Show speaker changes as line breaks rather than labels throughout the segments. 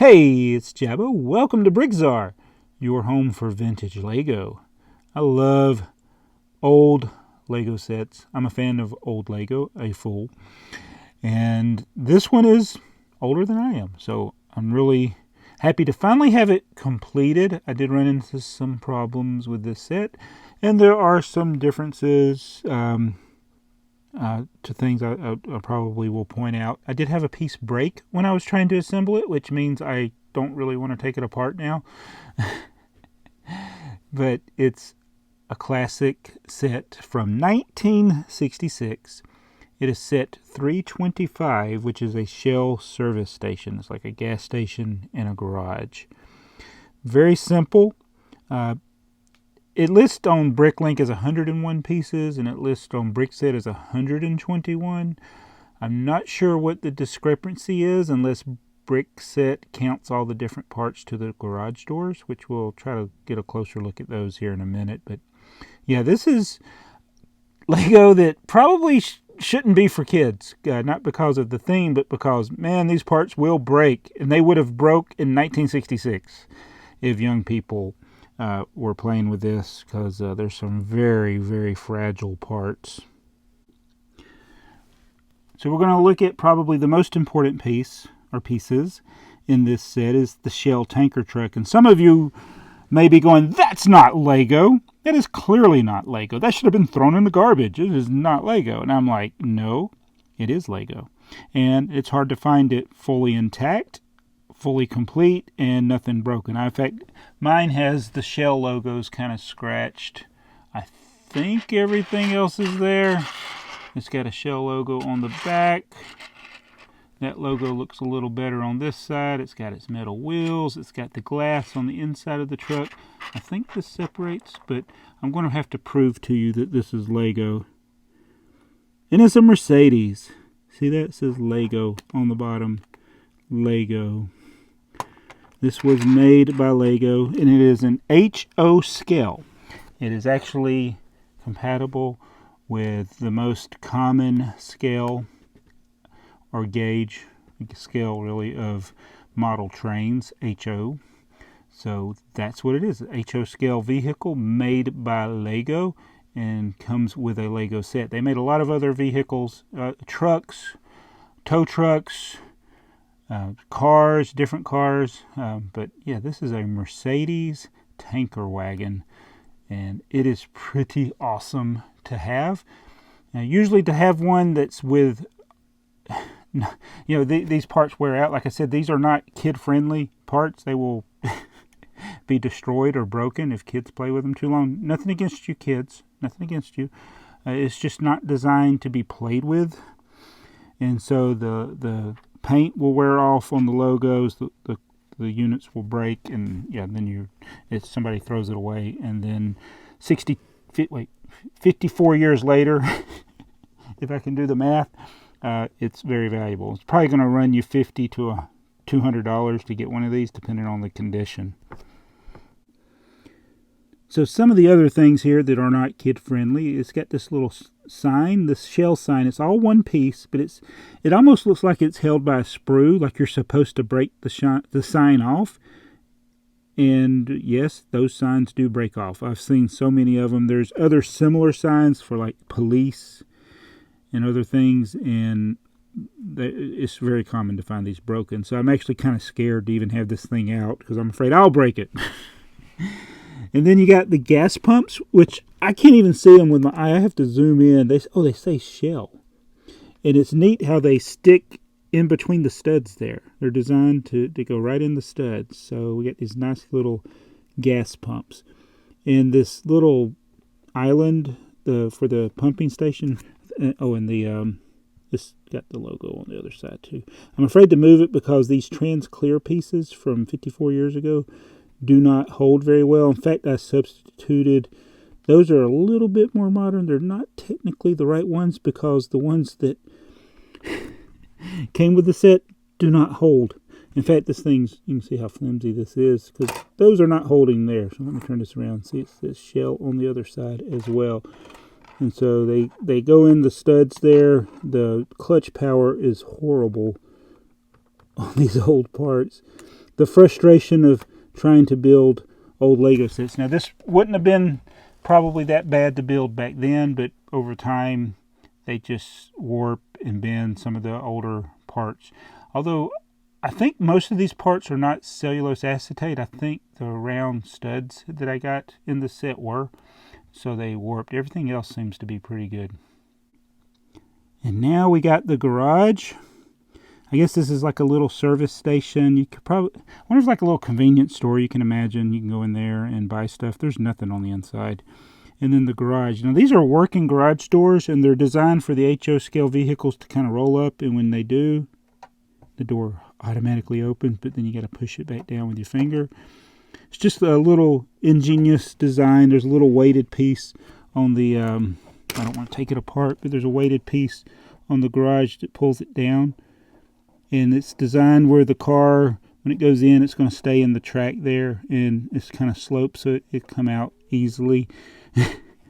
Hey, it's Jabba. Welcome to BrickTsar, your home for vintage Lego. I love old Lego sets. I'm a fan of old Lego, a fool. And this one is older than I am, so I'm really happy to finally have it completed. I did run into some problems with this set, and there are some differences to things I probably will point out. I did have a piece break when I was trying to assemble it, which means I don't really want to take it apart now. But it's a classic set from 1966. It is set 325, which is a Shell service station. It's like a gas station in a garage. Very simple. It lists on Bricklink as 101 pieces, and it lists on Brickset as 121. I'm not sure what the discrepancy is unless Brickset counts all the different parts to the garage doors, which we'll try to get a closer look at those here in a minute. But yeah, this is Lego that probably shouldn't be for kids. Not because of the theme, but because, man, these parts will break. And they would have broke in 1966 if young people were playing with this, because there's some very, very fragile parts. So we're going to look at probably the most important piece or pieces in this set is the Shell tanker truck. And some of you may be going, that's not Lego. That is clearly not Lego. That should have been thrown in the garbage. It is not Lego. And I'm like, no, it is Lego. And it's hard to find it fully intact, fully complete, and nothing broken. In fact, mine has the Shell logos kind of scratched. I think everything else is there. It's got a Shell logo on the back. That logo looks a little better on this side. It's got its metal wheels. It's got the glass on the inside of the truck. I think this separates, but I'm going to have to prove to you that this is Lego. And it's a Mercedes. See that? It says Lego on the bottom. Lego. This was made by Lego, and it is an HO scale. It is actually compatible with the most common scale or gauge scale, really, of model trains, HO. So that's what it is, an HO scale vehicle made by Lego and comes with a Lego set. They made a lot of other vehicles, trucks, tow trucks, cars, different cars, but yeah, this is a Mercedes tanker wagon, and it is pretty awesome to have. Now, usually to have one that's with, these parts wear out. Like I said, these are not kid-friendly parts. They will be destroyed or broken if kids play with them too long. Nothing against you kids, nothing against you. It's just not designed to be played with, and so the paint will wear off on the logos, the units will break, and yeah, then somebody throws it away, and then 54 years later, if I can do the math, it's very valuable. It's probably going to run you $50 to $200 to get one of these, depending on the condition. So some of the other things here that are not kid-friendly, it's got this little sign, this Shell sign. It's all one piece, but it almost looks like it's held by a sprue, like you're supposed to break the sign off. And yes, those signs do break off. I've seen so many of them. There's other similar signs for like police and other things, and it's very common to find these broken. So I'm actually kind of scared to even have this thing out because I'm afraid I'll break it. And then you got the gas pumps, which I can't even see them with my eye. I have to zoom in. They say Shell. And it's neat how they stick in between the studs there. They're designed to go right in the studs. So we got these nice little gas pumps. And this little island for the pumping station. This got the logo on the other side too. I'm afraid to move it because these trans clear pieces from 54 years ago do not hold very well. In fact, I substituted. Those are a little bit more modern. They're not technically the right ones because the ones that came with the set do not hold. In fact, you can see how flimsy this is because those are not holding there. So let me turn this around. See, it says Shell on the other side as well. And so they go in the studs there. The clutch power is horrible on these old parts. the frustration of trying to build old Lego sets. Now this wouldn't have been probably that bad to build back then, but over time they just warp and bend some of the older parts. Although I think most of these parts are not cellulose acetate. I think the round studs that I got in the set were. So they warped. Everything else seems to be pretty good. And now we got the garage. I guess this is like a little service station. You could probably, I wonder if it's like a little convenience store you can imagine. You can go in there and buy stuff. There's nothing on the inside. And then the garage. Now these are working garage doors, and they're designed for the HO scale vehicles to kind of roll up. And when they do, the door automatically opens, but then you got to push it back down with your finger. It's just a little ingenious design. There's a little weighted piece on the, I don't want to take it apart, but there's a weighted piece on the garage that pulls it down. And it's designed where the car, when it goes in, it's going to stay in the track there, and it's kind of sloped so it come out easily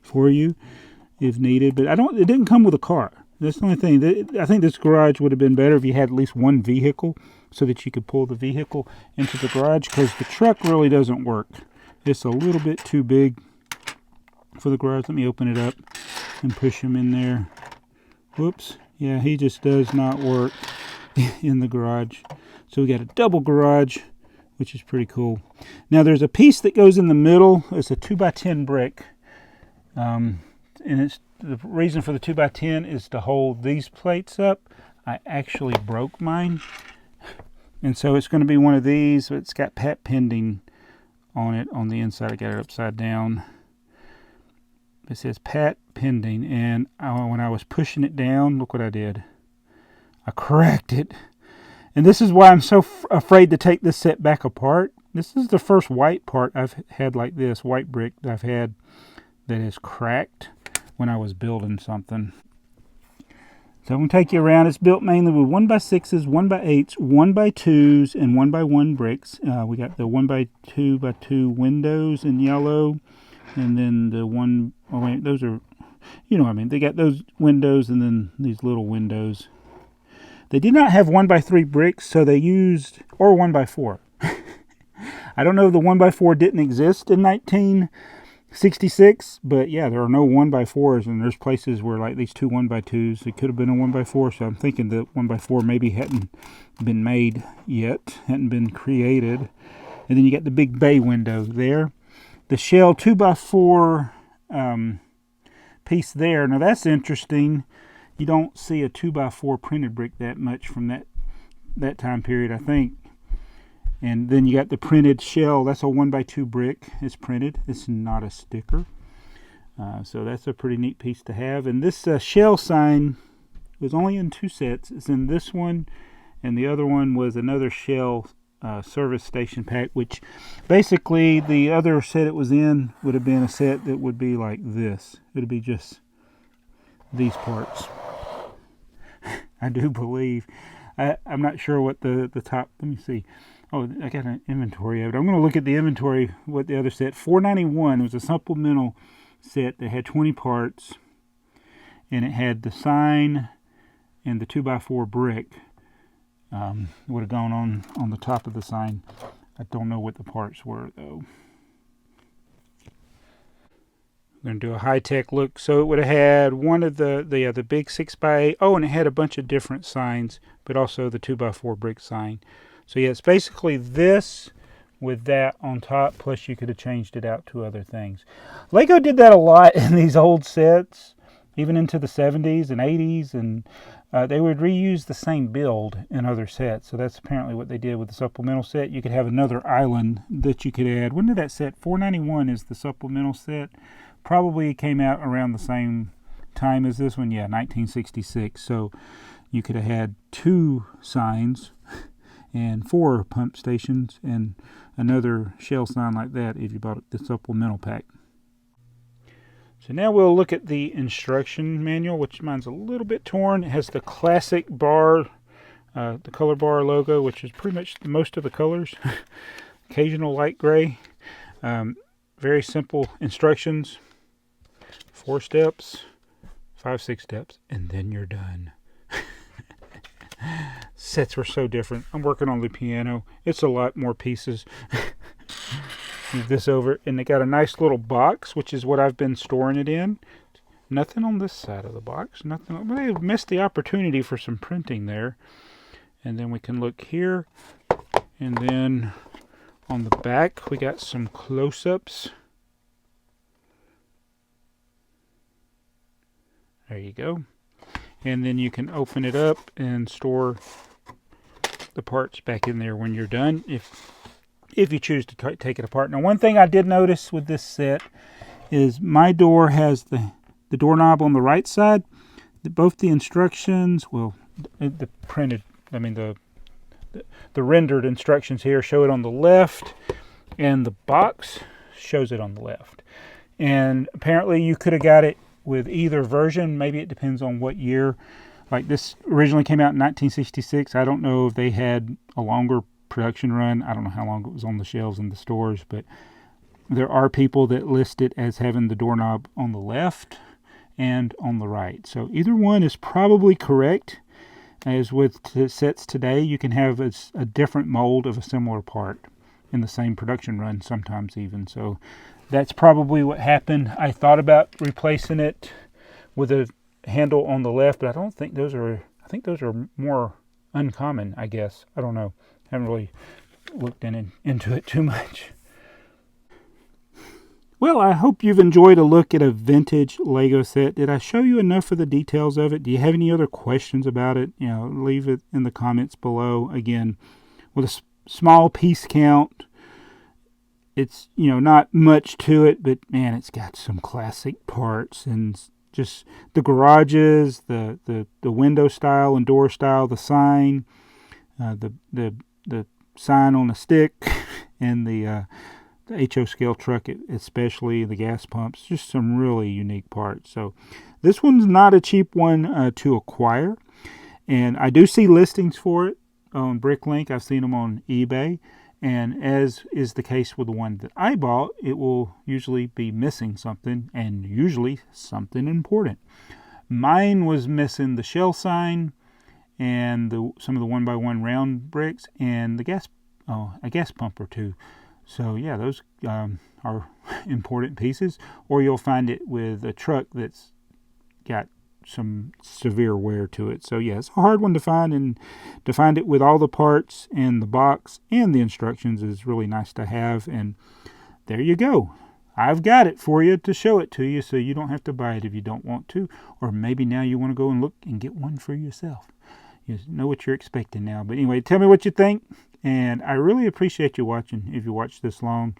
for you if needed. But it didn't come with a car. That's the only thing. I think this garage would have been better if you had at least one vehicle so that you could pull the vehicle into the garage, because the truck really doesn't work. It's a little bit too big for the garage. Let me open it up and push him in there. Whoops. Yeah, he just does not work in the garage. So we got a double garage, which is pretty cool. Now there's a piece that goes in the middle. It's a 2x10 brick. And it's the reason for the 2x10 is to hold these plates up. I actually broke mine. And so it's going to be one of these. It's got Pat Pending on it on the inside. I got it upside down. It says Pat Pending. And when I was pushing it down, look what I did. I cracked it. And this is why I'm so afraid to take this set back apart. This is the first white part I've had like this, white brick that I've had that is cracked when I was building something. So I'm going to take you around. It's built mainly with 1x6s, 1x8s, 1x2s, and 1x1 bricks. We got the 1x2x2 windows in yellow. And then the one, oh wait, those are, you know what I mean. They got those windows and then these little windows. They did not have 1x3 bricks, so they used, or 1x4. I don't know if the 1x4 didn't exist in 1966, but yeah, there are no 1x4s, and there's places where like these two 1x2s, it could have been a 1x4, so I'm thinking that 1x4 maybe hadn't been made yet, hadn't been created. And then you got the big bay window there. The shell 2x4 piece there, now that's interesting. You don't see a 2x4 printed brick that much from that time period, I think. And then you got the printed shell. That's a 1x2 brick. It's printed. It's not a sticker. So that's a pretty neat piece to have. And this shell sign was only in two sets. It's in this one, and the other one was another shell service station pack, which basically the other set it was in would have been a set that would be like this. It would be just these parts. I do believe. I'm not sure what the top, let me see. Oh, I got an inventory of it. I'm going to look at the inventory, what the other set. $4.91 was a supplemental set that had 20 parts. And it had the sign and the 2x4 brick. Would have gone on the top of the sign. I don't know what the parts were, though. We're going to do a high-tech look. So it would have had one of the big 6x8. Oh, and it had a bunch of different signs, but also the 2x4 brick sign. So yeah, it's basically this with that on top, plus you could have changed it out to other things. Lego did that a lot in these old sets, even into the 70s and 80s, and they would reuse the same build in other sets. So that's apparently what they did with the supplemental set. You could have another island that you could add. When did that set? $4.91 is the supplemental set. Probably came out around the same time as this one. Yeah, 1966. So you could have had two signs and 4 pump stations and another shell sign like that if you bought the supplemental pack. So now we'll look at the instruction manual, which mine's a little bit torn. It has the classic bar, the color bar logo, which is pretty much most of the colors. Occasional light gray. Very simple instructions. 4 steps, 5, 6 steps, and then you're done. sets were so different. I'm working on the piano. It's a lot more pieces. Move this over, and they got a nice little box, which is what I've been storing it in. Nothing on this side of the box. Nothing. Well, they missed the opportunity for some printing there. And then we can look here, and then on the back we got some close-ups. There you go. And then you can open it up and store the parts back in there when you're done, if you choose to take it apart. Now, one thing I did notice with this set is my door has the doorknob on the right side. Both the instructions, well, the printed, I mean the rendered instructions here show it on the left, and the box shows it on the left. And apparently you could have got it with either version. Maybe it depends on what year. Like this originally came out in 1966. I don't know if they had a longer production run. I don't know how long it was on the shelves in the stores, but there are people that list it as having the doorknob on the left and on the right. So either one is probably correct. As with sets today, you can have a different mold of a similar part in the same production run, sometimes even. So that's probably what happened. I thought about replacing it with a handle on the left, but I don't think those are, I think those are more uncommon, I guess. I don't know. Haven't really looked into it too much. Well, I hope you've enjoyed a look at a vintage Lego set. Did I show you enough of the details of it? Do you have any other questions about it? You know, leave it in the comments below. Again, with a small piece count, it's, you know, not much to it, but man, it's got some classic parts, and just the garages, the window style and door style, the sign, the sign on a stick, and the HO scale truck, especially the gas pumps, just some really unique parts. So this one's not a cheap one to acquire, and I do see listings for it on Bricklink. I've seen them on eBay, and as is the case with the one that I bought, it will usually be missing something, and usually something important. Mine was missing the shell sign and some of the 1x1 round bricks, and a gas pump or two. So yeah, those are important pieces. Or you'll find it with a truck that's got some severe wear to it. So yeah, it's a hard one to find, and to find it with all the parts and the box and the instructions is really nice to have. And there you go. I've got it for you to show it to you, so you don't have to buy it if you don't want to. Or maybe now you want to go and look and get one for yourself. You know what you're expecting now. But anyway, tell me what you think. And I really appreciate you watching, if you watched this long.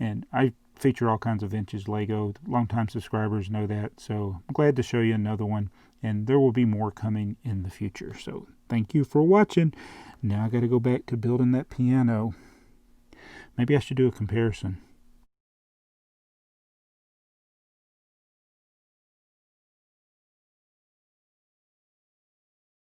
And I feature all kinds of vintage Lego. Longtime subscribers know that. So I'm glad to show you another one. And there will be more coming in the future. So thank you for watching. Now I got to go back to building that piano. Maybe I should do a comparison.